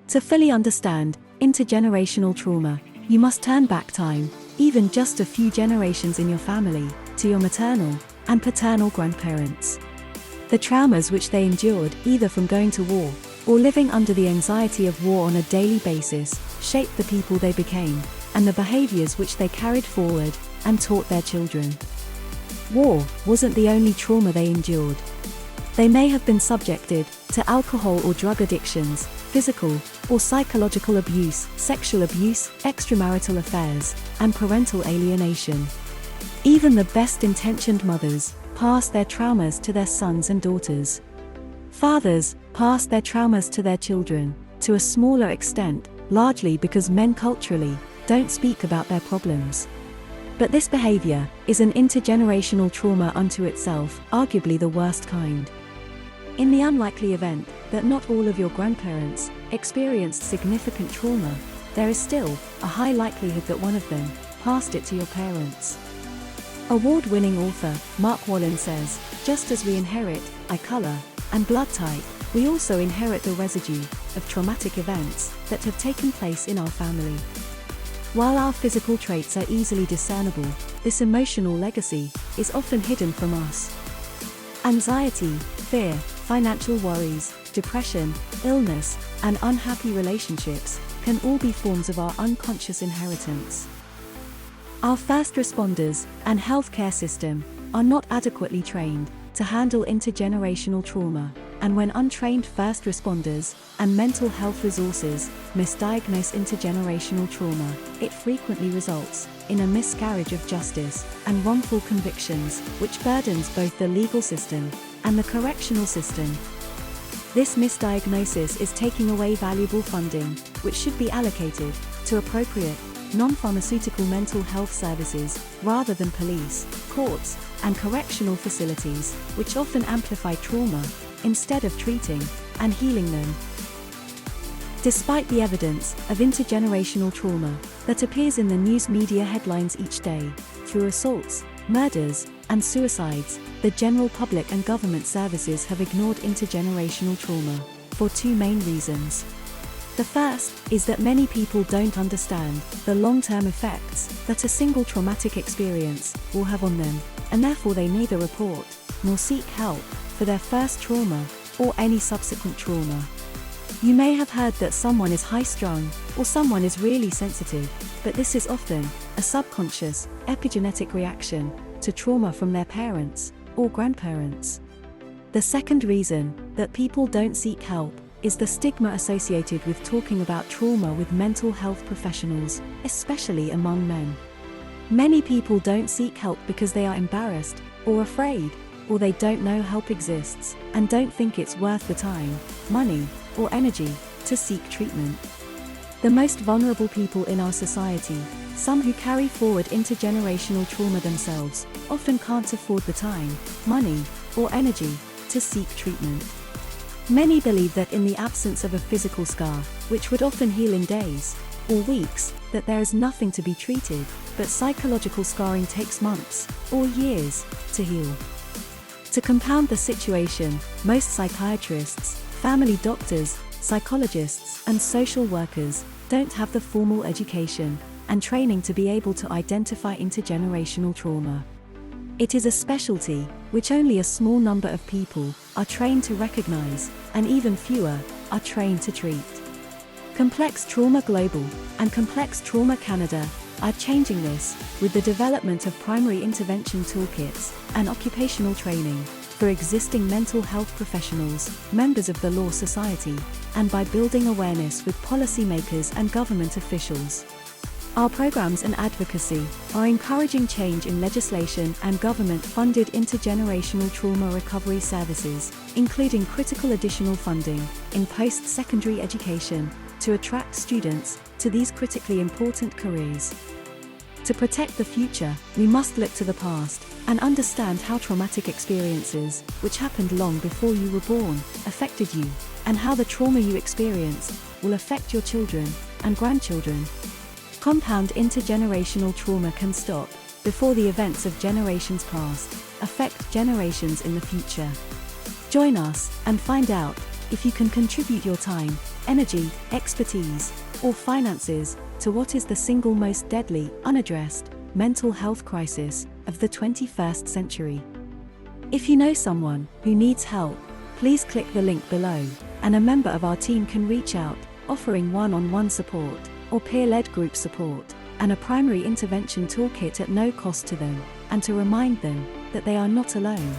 To fully understand intergenerational trauma, you must turn back time, even just a few generations in your family, to your maternal and paternal grandparents. The traumas which they endured, either from going to war or living under the anxiety of war on a daily basis, shaped the people they became, and the behaviors which they carried forward and taught their children. War wasn't the only trauma they endured. They may have been subjected to alcohol or drug addictions, physical or psychological abuse, sexual abuse, extramarital affairs, and parental alienation. Even the best-intentioned mothers pass their traumas to their sons and daughters. Fathers pass their traumas to their children, to a smaller extent, largely because men culturally don't speak about their problems. But this behavior is an intergenerational trauma unto itself, arguably the worst kind. In the unlikely event that not all of your grandparents experienced significant trauma, there is still a high likelihood that one of them passed it to your parents. Award-winning author Mark Wallen says, "Just as we inherit eye color and blood type, we also inherit the residue of traumatic events that have taken place in our family." While our physical traits are easily discernible, this emotional legacy is often hidden from us. Anxiety, fear, financial worries, depression, illness, and unhappy relationships can all be forms of our unconscious inheritance. Our first responders and healthcare system are not adequately trained to handle intergenerational trauma, and when untrained first responders and mental health resources misdiagnose intergenerational trauma, it frequently results in a miscarriage of justice and wrongful convictions, which burdens both the legal system and the correctional system. This misdiagnosis is taking away valuable funding, which should be allocated to appropriate, non-pharmaceutical mental health services, rather than police, courts, and correctional facilities, which often amplify trauma, instead of treating and healing them. Despite the evidence of intergenerational trauma that appears in the news media headlines each day, through assaults, murders, and suicides, the general public and government services have ignored intergenerational trauma for two main reasons. The first is that many people don't understand the long-term effects that a single traumatic experience will have on them, and therefore they neither report nor seek help for their first trauma or any subsequent trauma. You may have heard that someone is high-strung or someone is really sensitive, but this is often a subconscious, epigenetic reaction to trauma from their parents or grandparents. The second reason that people don't seek help is the stigma associated with talking about trauma with mental health professionals, especially among men. Many people don't seek help because they are embarrassed or afraid, or they don't know help exists and don't think it's worth the time, money, or energy to seek treatment. The most vulnerable people in our society, some who carry forward intergenerational trauma themselves, often can't afford the time, money, or energy to seek treatment. Many believe that in the absence of a physical scar, which would often heal in days or weeks, that there is nothing to be treated, but psychological scarring takes months or years to heal. To compound the situation, most psychiatrists, family doctors, psychologists, and social workers don't have the formal education and training to be able to identify intergenerational trauma. It is a specialty which only a small number of people are trained to recognize, and even fewer are trained to treat. Complex Trauma Global and Complex Trauma Canada are changing this with the development of primary intervention toolkits and occupational training for existing mental health professionals, members of the Law Society, and by building awareness with policymakers and government officials. Our programs and advocacy are encouraging change in legislation and government-funded intergenerational trauma recovery services, including critical additional funding in post-secondary education to attract students to these critically important careers. To protect the future, we must look to the past and understand how traumatic experiences, which happened long before you were born, affected you, and how the trauma you experienced will affect your children and grandchildren. Compound intergenerational trauma can stop before the events of generations past affect generations in the future. Join us and find out if you can contribute your time, energy, expertise, or finances, to what is the single most deadly, unaddressed, mental health crisis of the 21st century. If you know someone who needs help, please click the link below, and a member of our team can reach out, offering one-on-one support, or peer-led group support, and a primary intervention toolkit at no cost to them, and to remind them that they are not alone.